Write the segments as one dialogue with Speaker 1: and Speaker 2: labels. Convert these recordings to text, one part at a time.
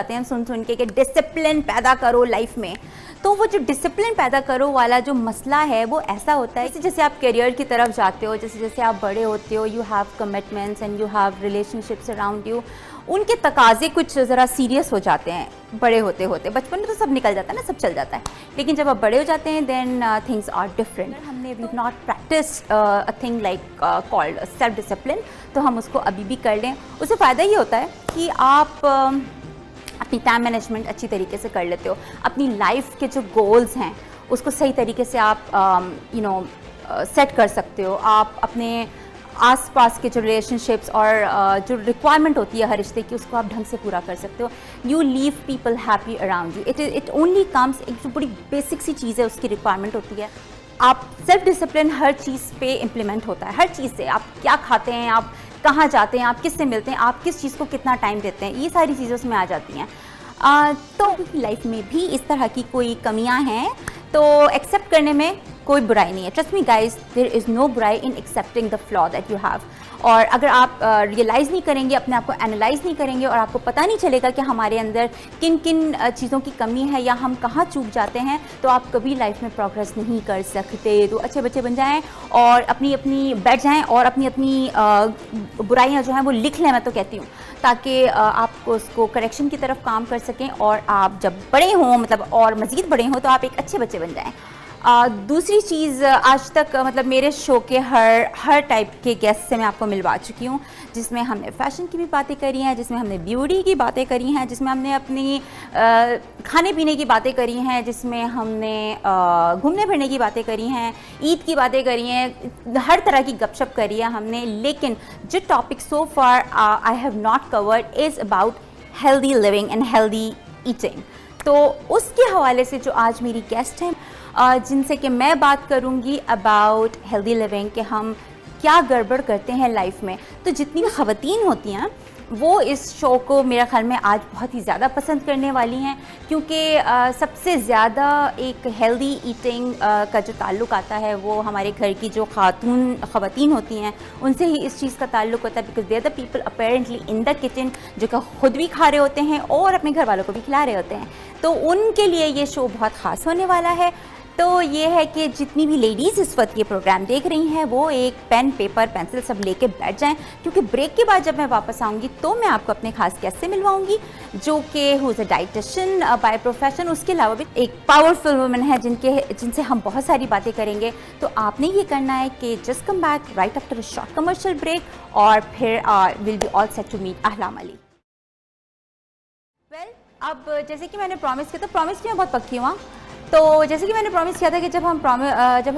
Speaker 1: जाते हैं सुन सुन के कि डिसिप्लिन पैदा करो लाइफ में। तो वो जो डिसिप्लिन पैदा करो वाला जो मसला है वो ऐसा होता है जैसे जैसे आप करियर की तरफ जाते हो, जैसे जैसे आप बड़े होते हो, you have commitments and you have relationships around you, उनके तकाजे कुछ ज़रा सीरियस हो जाते हैं बड़े होते होते। बचपन में तो सब निकल जाता है ना, सब चल जाता है, लेकिन जब आप बड़े हो जाते हैं देन थिंग्स आर डिफरेंट। हमने we not practice a thing like called self discipline, तो हम उसको अभी भी कर लें। उससे फ़ायदा ये होता है कि आप अपनी टाइम मैनेजमेंट अच्छी तरीके से कर लेते हो, अपनी लाइफ के जो गोल्स हैं उसको सही तरीके से आप सेट कर सकते हो। आप अपने आसपास के जो रिलेशनशिप्स और जो रिक्वायरमेंट होती है हर रिश्ते की उसको आप ढंग से पूरा कर सकते हो। You leave people happy around you. It only comes, एक जो बड़ी बेसिक सी चीज़ है उसकी रिक्वायरमेंट होती है। आप सेल्फ डिसिप्लिन हर चीज़ पे इम्प्लीमेंट होता है, हर चीज़ से। आप क्या खाते हैं, आप कहाँ जाते हैं, आप किससे मिलते हैं, आप किस चीज़ को कितना टाइम देते हैं, ये सारी चीज़ें उसमें आ जाती हैं। तो लाइफ में भी इस तरह की कोई कमियां हैं तो एक्सेप्ट करने में कोई बुराई नहीं है। Trust me guys, there is no बुराई in accepting the flaw that you have. और अगर आप रियलाइज़ नहीं करेंगे, अपने आप को एनालाइज़ नहीं करेंगे और आपको पता नहीं चलेगा कि हमारे अंदर किन किन चीज़ों की कमी है या हम कहाँ चूक जाते हैं, तो आप कभी लाइफ में प्रोग्रेस नहीं कर सकते। तो अच्छे बच्चे बन जाएं और अपनी अपनी बैठ जाएं और अपनी अपनी बुराइयां जो हैं वो लिख लें, मैं तो कहती हूँ, ताकि आप उसको करेक्शन की तरफ काम कर सकें और आप जब बड़े हों, मतलब और मज़ीद बड़े हों, तो आप एक अच्छे बच्चे बन जाएँ। दूसरी चीज़, आज तक मतलब मेरे शो के हर टाइप के गेस्ट से मैं आपको मिलवा चुकी हूँ, जिसमें हमने फ़ैशन की भी बातें करी हैं, जिसमें हमने ब्यूटी की बातें करी हैं, जिसमें हमने अपनी खाने पीने की बातें करी हैं, जिसमें हमने घूमने फिरने की बातें करी हैं, ईद की बातें करी हैं, हर तरह की गपशप करी है हमने। लेकिन जो topic so far I have not covered is about healthy living and healthy eating. तो उसके हवाले से जो आज मेरी गेस्ट हैं जिनसे कि मैं बात करूंगी अबाउट हेल्दी लिविंग, कि हम क्या गड़बड़ करते हैं लाइफ में। तो जितनी भी ख़वातीन होती हैं वो इस शो को मेरे ख़्याल में आज बहुत ही ज़्यादा पसंद करने वाली हैं, क्योंकि सबसे ज़्यादा एक हेल्दी ईटिंग का जो ताल्लुक़ आता है वो हमारे घर की जो ख़वातीन होती हैं उनसे ही इस चीज़ का ताल्लुक़ होता है। Because they are the people apparently in the kitchen जो कि ख़ुद भी खा रहे होते हैं और अपने घर वालों को भी खिला रहे होते हैं। तो उनके लिए ये शो बहुत ख़ास होने वाला है। तो ये है कि जितनी भी लेडीज़ इस वक्त ये प्रोग्राम देख रही हैं वो एक पेन पेपर पेंसिल सब लेके बैठ जाएं, क्योंकि ब्रेक के बाद जब मैं वापस आऊँगी तो मैं आपको अपने खास गेस्ट से मिलवाऊंगी, जो कि who is a dietitian by profession. उसके अलावा भी एक पावरफुल वुमन है जिनसे हम बहुत सारी बातें करेंगे। तो आपने ये करना है कि just come back right after a short commercial break और फिर will be all set to meet Ahlam Ali. Well, अब जैसे कि मैंने प्रॉमिस किया, तो प्रॉमिस की मैं बहुत पक्की हूँ। तो जैसे कि मैंने प्रॉमिस किया था कि जब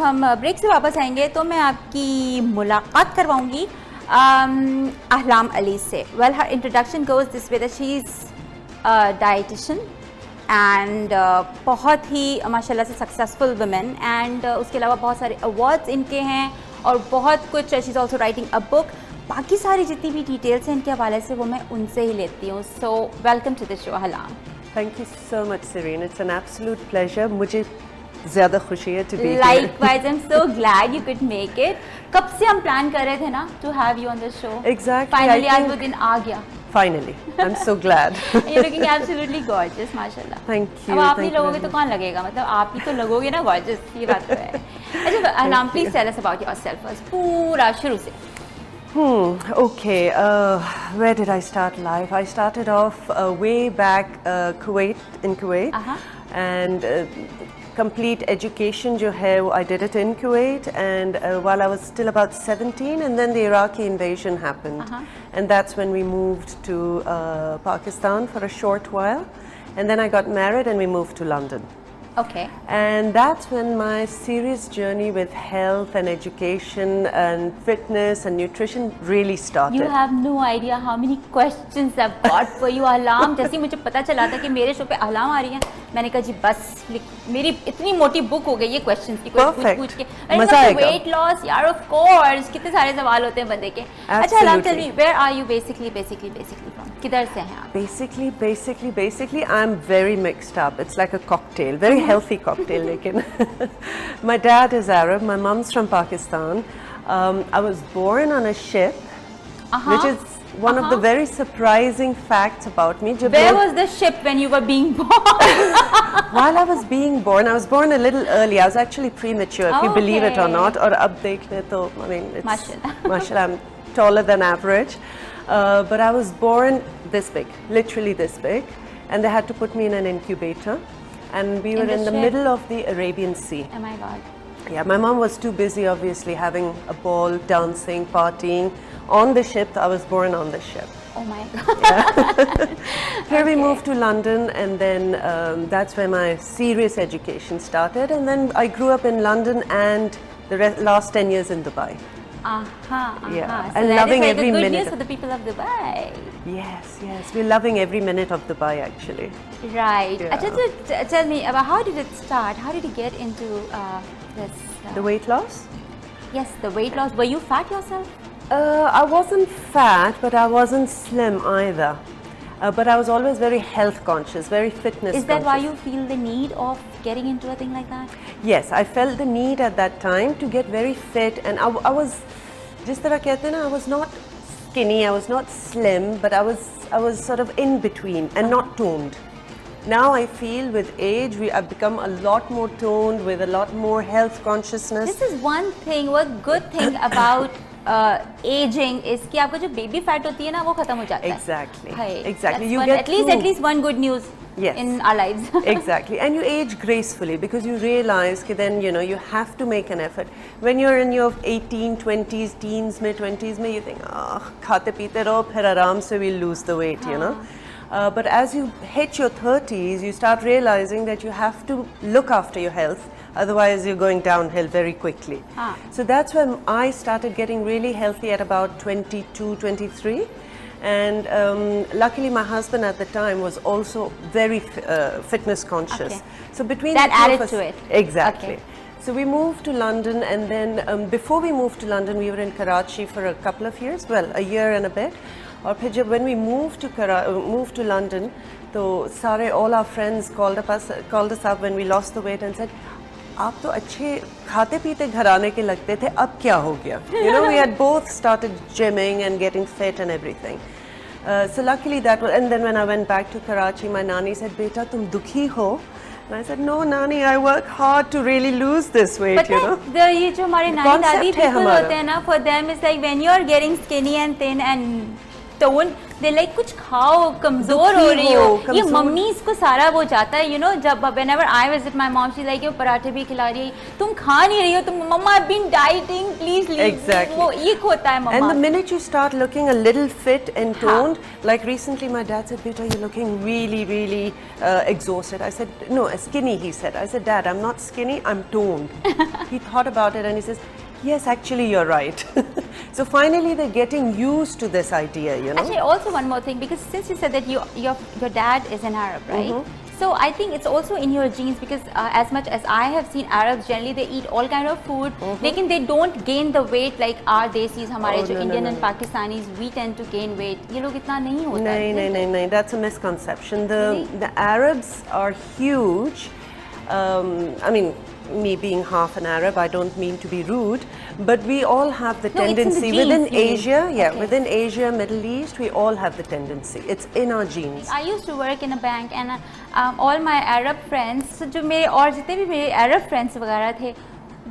Speaker 1: हम ब्रेक से वापस आएंगे तो मैं आपकी मुलाकात करवाऊंगी अहलाम अली से। Well, her introduction goes this way that she is dietitian and बहुत ही माशाल्लाह से सक्सेसफुल वुमेन, एंड उसके अलावा बहुत सारे अवार्ड्स इनके हैं और बहुत कुछ। She is also writing a book. बाकी सारी जितनी भी डिटेल्स हैं इनके हवाले से वो मैं उनसे ही लेती हूँ। So welcome to the show Ahlam.
Speaker 2: Thank you so much, Serene. It's an absolute pleasure. मुझे ज़्यादा खुशी है to be here.
Speaker 1: Likewise, I'm so glad you could make it. कब से हम प्लान कर रहे थे ना to have you on the show.
Speaker 2: Exactly.
Speaker 1: Finally, आज वो दिन आ गया.
Speaker 2: Finally, I'm so glad.
Speaker 1: You're looking absolutely gorgeous, माशाल्लाह.
Speaker 2: Thank you.
Speaker 1: अब आप नहीं लगोगे तो कौन लगेगा? मतलब आप ही तो लगोगे ना gorgeous, ये बात तो है. अच्छा, Ahlam, please tell us about yourself first. पूरा शुरू से.
Speaker 2: Okay, where did I start life? I started off way back in Kuwait, and complete education jo hai, I did it in Kuwait, and while I was still about 17, and then the Iraqi invasion happened, and that's when we moved to Pakistan for a short while, and then I got married and we moved to London.
Speaker 1: Okay.
Speaker 2: And that's when my serious journey with health and education and fitness and nutrition really started.
Speaker 1: You have no idea how many questions I've got for you, Ahlam. जैसे मुझे पता चला था कि मेरे show पे अहलाम आ रही हैं, मैंने कहा जी बस मेरी इतनी मोटी बुक हो गई है क्वेश्चंस की, पूछ के।
Speaker 2: मजा आएगा।
Speaker 1: वेट लॉस, यार ऑफ कोर्स, कितने सारे सवाल होते हैं बंदे के। अच्छा Ahlam, tell me, where are you basically from? किधर से हैं आप?
Speaker 2: Basically, I'm very mixed up. It's like a cocktail, very healthy cocktail. लेकिन my dad is Arab, my mom's from Pakistan. I was born on a ship, which is one of the very surprising facts about me.
Speaker 1: Where was the ship when you were being born?
Speaker 2: While I was being born, I was born a little early. I was actually premature, if you believe it or not. Or ab dekhne to, I mean, it's mashallah, I'm taller than average. But I was born this big, literally this big, and they had to put me in an incubator. And we were in the middle of the Arabian Sea.
Speaker 1: Oh my God.
Speaker 2: Yeah, my mom was too busy, obviously, having a ball, dancing, partying on the ship. I was born on the ship.
Speaker 1: Oh my God.
Speaker 2: Here we moved to London, and then that's where my serious education started. And then I grew up in London and the last 10 years in Dubai. Yeah,
Speaker 1: So
Speaker 2: and
Speaker 1: that
Speaker 2: loving
Speaker 1: is like
Speaker 2: every
Speaker 1: a good
Speaker 2: minute
Speaker 1: news
Speaker 2: of-
Speaker 1: for the people of Dubai.
Speaker 2: Yes, yes, we're loving every minute of Dubai, actually.
Speaker 1: Right.
Speaker 2: Yeah.
Speaker 1: Acha, tell me about how did it start? How did you get into this?
Speaker 2: The weight loss?
Speaker 1: Yes, the weight loss. Were you fat yourself?
Speaker 2: I wasn't fat, but I wasn't slim either. But I was always very health conscious, very fitness
Speaker 1: Is that
Speaker 2: conscious.
Speaker 1: why you feel the need of getting into a thing like that?
Speaker 2: Yes, I felt the need at that time to get very fit, and I was, जिस तरह कहते हैं ना, I was not skinny, I was not slim, but I was sort of in between and not toned. Now I feel with age, I've become a lot more toned, with a lot more health consciousness.
Speaker 1: This is one thing, one good thing about aging is कि आपको जो baby fat होती है ना वो खत्म हो जाता है.
Speaker 2: Exactly.
Speaker 1: Hai.
Speaker 2: Exactly.
Speaker 1: That's
Speaker 2: You
Speaker 1: one,
Speaker 2: get
Speaker 1: at least
Speaker 2: through.
Speaker 1: one good news
Speaker 2: Yes.
Speaker 1: in our lives.
Speaker 2: Exactly, and you age gracefully because you realize that then you have to make an effort. When you're in your 18, 20s, teens, mid 20s, you think, khate peete raho, phir aaram se we'll lose the weight, you know. But as you hit your 30s, you start realizing that you have to look after your health. Otherwise, you're going downhill very quickly. So that's when I started getting really healthy at about 22, 23. And luckily, my husband at the time was also very fitness conscious.
Speaker 1: Okay.
Speaker 2: So between
Speaker 1: That
Speaker 2: the two
Speaker 1: added
Speaker 2: of us,
Speaker 1: to it.
Speaker 2: Exactly.
Speaker 1: Okay.
Speaker 2: So we moved to London, and then before we moved to London, we were in Karachi for a couple of years. Well, a year and a bit. और फिर जब when we moved to London, तो सारे all our friends called us up when we lost the weight and said, आप तो अच्छे खाते पीते घराने के लगते थे, अब क्या हो गया? You know, we had both started gymming and getting fit and everything. So luckily that was, and then when I went back to Karachi, my nani said, "Beta, tum dukhi ho?" And I said, "No, Nani, I work hard to really lose this weight,
Speaker 1: But
Speaker 2: you know."
Speaker 1: ये जो हमारे नानी
Speaker 2: Concept
Speaker 1: दादी
Speaker 2: है
Speaker 1: people
Speaker 2: हमारा.
Speaker 1: होते हैं ना, for them it's like when you're getting skinny and thin and toned, they like कुछ खाओ, कमजोर हो रही हो.
Speaker 2: दुखी हो,
Speaker 1: ये
Speaker 2: कमजोर.
Speaker 1: मम्मी इसको सारा वो जाता है, you know, जब whenever I visit my mom, she's like, ये पराठे भी खिला रही है, तुम खा नहीं रही हो, तुम मम्मा I've been dieting, please leave.
Speaker 2: Exactly.
Speaker 1: वो एक होता है
Speaker 2: And the
Speaker 1: mamma.
Speaker 2: minute you start looking a little fit and toned, like recently my dad said, "Beta, you're looking really, really exhausted." I said, "No, skinny," he said. I said, "Dad, I'm not skinny, I'm toned." He thought about it and he says, "Yes, actually you're right." So finally they're getting used to this idea, you know.
Speaker 1: Actually, also one more thing, because since you said that your dad is an Arab, right? So I think it's also in your genes, because as much as I have seen Arabs, generally they eat all kind of food, लेकिन they don't gain the weight like our desis, हमारे
Speaker 2: Oh,
Speaker 1: जो
Speaker 2: no,
Speaker 1: Indian
Speaker 2: no,
Speaker 1: and
Speaker 2: no.
Speaker 1: Pakistanis, we tend to gain weight. ये लोग इतना नहीं होता
Speaker 2: No,
Speaker 1: है.
Speaker 2: no, no, no, that's a misconception.
Speaker 1: Really?
Speaker 2: The Arabs are huge. I mean, me being half an Arab, I don't mean to be rude, but we all have the
Speaker 1: No, it's in the
Speaker 2: tendency
Speaker 1: genes,
Speaker 2: within
Speaker 1: you mean.
Speaker 2: Asia, yeah,
Speaker 1: Okay.
Speaker 2: within Asia, Middle East, we all have the tendency. It's in our genes.
Speaker 1: I used to work in a bank, and all my Arab friends, so जो मेरे और जितने भी मेरे Arab friends वगैरह थे,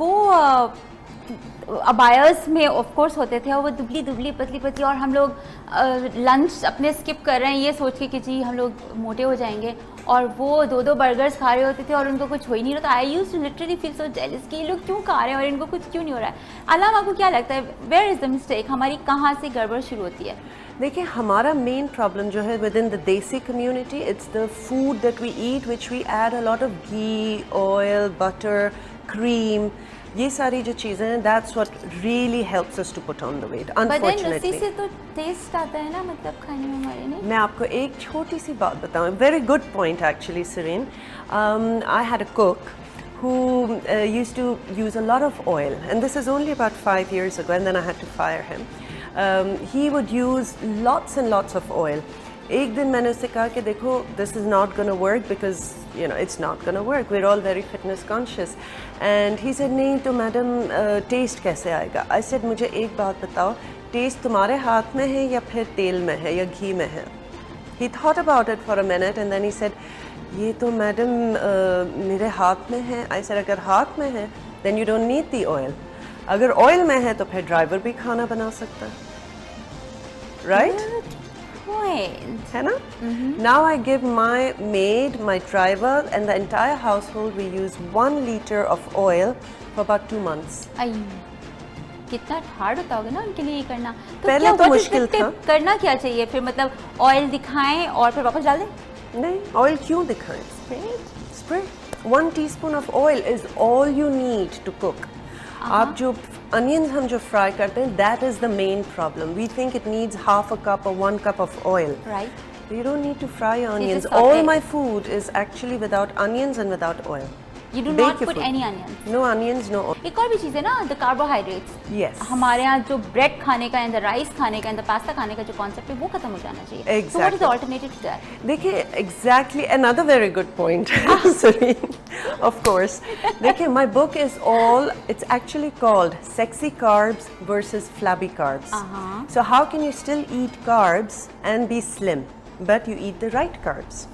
Speaker 1: वो अबायर्स में ऑफ कोर्स होते थे और वो दुबली दुबली पतली पतली, और हम लोग लंच अपने स्किप कर रहे हैं ये सोच के कि जी हम लोग मोटे हो जाएंगे, और वो दो बर्गर्स खा रहे होते थे और उनको कुछ हो ही नहीं रहा था. I used to literally feel so jealous कि ये लोग क्यों खा रहे हैं और इनको कुछ क्यों नहीं हो रहा है. अलाम, आपको क्या लगता है, वेयर इज़ द मिस्टेक, हमारी कहाँ से गड़बड़ शुरू होती है?
Speaker 2: देखिए, हमारा मेन प्रॉब्लम जो है within the desi community, it's the food that we eat which we add a lot of ghee, oil, butter, cream. ये सारी जो चीज़ें हैं, that's what really helps us to put on the weight,
Speaker 1: but then उसी
Speaker 2: unfortunately.
Speaker 1: से तो test आता है ना, मतलब खाने में हमारे नहीं.
Speaker 2: मैं आपको एक छोटी सी बात बताऊं. Very good point actually, Serene. I had a cook who used to use a lot of oil, and this is only about 5 years ago, and then I had to fire him. He would use lots and lots of oil. एक दिन मैंने उससे कहा कि देखो, this is not going to work because you know it's not going to work. We're all very fitness conscious. And he said, नहीं तो madam test कैसे आएगा? I said, मुझे एक बात बताओ, टेस्ट तुम्हारे हाथ में है या फिर तेल में है या घी में है. He thought about it for a minute and then he said, ये तो मैडम मेरे हाथ में है. I said, अगर हाथ में है then you don't need the oil. अगर ऑयल में है तो फिर ड्राइवर भी खाना बना सकता है. Right?
Speaker 1: Point.
Speaker 2: है ना? Now I give my maid, my driver and the entire household, we use 1 liter of oil for about 2 months.
Speaker 1: आई कितना हार्ड होता होगा ना उनके लिए ये करना. तो
Speaker 2: पहले
Speaker 1: क्या
Speaker 2: तो
Speaker 1: what is the
Speaker 2: मुश्किल था.
Speaker 1: tip? करना क्या चाहिए फिर, मतलब ऑयल दिखाएं और फिर वापस डाल दें?
Speaker 2: नहीं, ऑयल क्यों दिखाएं? Spread. 1 teaspoon of oil is all you need to cook. आप जो onions हम जो fry करते हैं, that is the main problem. We think it needs half a cup or 1 cup of oil.
Speaker 1: Right.
Speaker 2: You don't need to fry onions.
Speaker 1: just saute.
Speaker 2: All my food is actually without onions and without oil.
Speaker 1: You do
Speaker 2: Bake
Speaker 1: not
Speaker 2: your
Speaker 1: put
Speaker 2: food.
Speaker 1: any onions.
Speaker 2: No onions, no oil.
Speaker 1: एक और भी चीज़ है ना, the carbohydrates.
Speaker 2: Yes.
Speaker 1: हमारे यहाँ जो bread खाने का एंड द राइस खाने का एंड द पास्ता खाने का जो कॉन्सेप्ट है वो खत्म हो जाना चाहिए. So what is the
Speaker 2: Exactly.
Speaker 1: alternative to that?
Speaker 2: देखिए, exactly another very good point. Serene, of course. देखिए, my book is all, it's actually called Sexy Carbs versus Flabby Carbs. So how can you still eat carbs and be slim, but you eat the right carbs?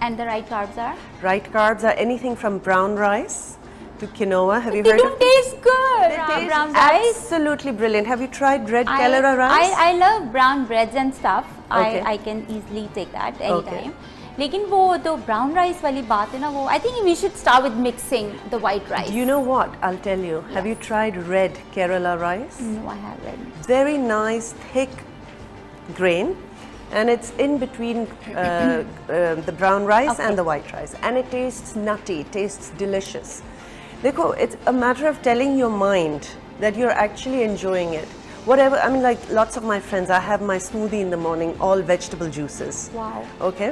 Speaker 1: And the right carbs are?
Speaker 2: Right carbs are anything from brown rice to quinoa. Have you
Speaker 1: They
Speaker 2: heard
Speaker 1: don't
Speaker 2: of
Speaker 1: taste good.
Speaker 2: They taste
Speaker 1: Brown rice.
Speaker 2: absolutely brilliant. Have you tried red Kelera rice?
Speaker 1: I love brown breads and stuff.
Speaker 2: Okay.
Speaker 1: I can easily take that
Speaker 2: Okay.
Speaker 1: anytime. लेकिन वो तो brown rice वाली बात है ना, वो I think we should start with mixing the white rice.
Speaker 2: You know what? I'll tell you. Have you tried red Kerala rice?
Speaker 1: No, I haven't.
Speaker 2: Very nice, thick grain. And it's in between the brown rice
Speaker 1: Okay.
Speaker 2: and the white rice. And it tastes nutty, it tastes delicious. Dekho, it's a matter of telling your mind that you're actually enjoying it. Whatever, I mean, like lots of my friends, I have my smoothie in the morning, all vegetable juices.
Speaker 1: Wow.
Speaker 2: Okay?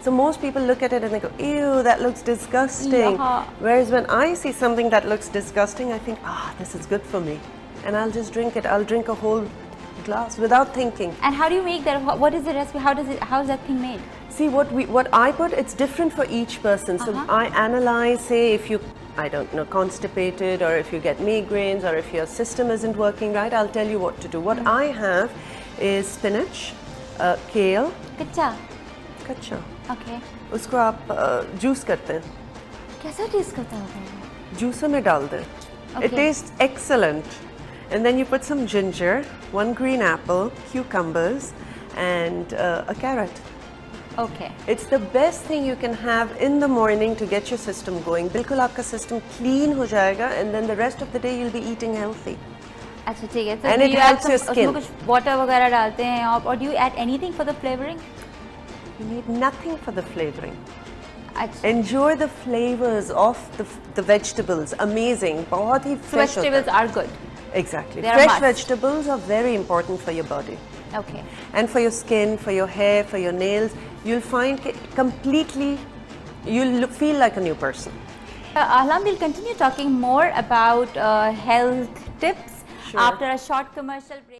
Speaker 2: So most people look at it and they go, ew, that looks disgusting.
Speaker 1: Yeah.
Speaker 2: Whereas when I see something that looks disgusting, I think, this is good for me. And I'll just drink it. I'll drink a whole glass without thinking.
Speaker 1: And how do you make that? What is the recipe? How is that thing made?
Speaker 2: See, what I put, it's different for each person. So I analyze, say, if you, I don't know, constipated, or if you get migraines, or if your system isn't working right, I'll tell you what to do. What I have is spinach, kale,
Speaker 1: कच्चा.
Speaker 2: कच्चा.
Speaker 1: Okay.
Speaker 2: उसको आप juice करते हैं,
Speaker 1: कैसा test करता होगा?
Speaker 2: Juicer में डाल दें. It
Speaker 1: Okay.
Speaker 2: tastes excellent. And then you put some ginger, 1 green apple, cucumbers, and a carrot.
Speaker 1: Okay.
Speaker 2: It's the best thing you can have in the morning to get your system going. बिल्कुल आपका system clean हो जाएगा, and then the rest of the day you'll be eating healthy.
Speaker 1: अच्छा ठीक है. So
Speaker 2: And
Speaker 1: do
Speaker 2: it
Speaker 1: you add
Speaker 2: helps your
Speaker 1: some-
Speaker 2: skin.
Speaker 1: उसमें कुछ water वगैरह डालते हैं आप, or do you add anything for the flavoring?
Speaker 2: You need nothing for the flavoring.
Speaker 1: अच्छा.
Speaker 2: Enjoy the flavors of the vegetables. Amazing. बहुत ही
Speaker 1: So
Speaker 2: fresh होता है.
Speaker 1: vegetables are good.
Speaker 2: Exactly.
Speaker 1: They are
Speaker 2: Fresh
Speaker 1: must.
Speaker 2: vegetables are very important for your body.
Speaker 1: Okay.
Speaker 2: And for your skin, for your hair, for your nails, you'll find completely, you'll feel like a new person.
Speaker 1: Ahlam, we'll continue talking more about health tips
Speaker 2: Sure.
Speaker 1: after a short commercial break.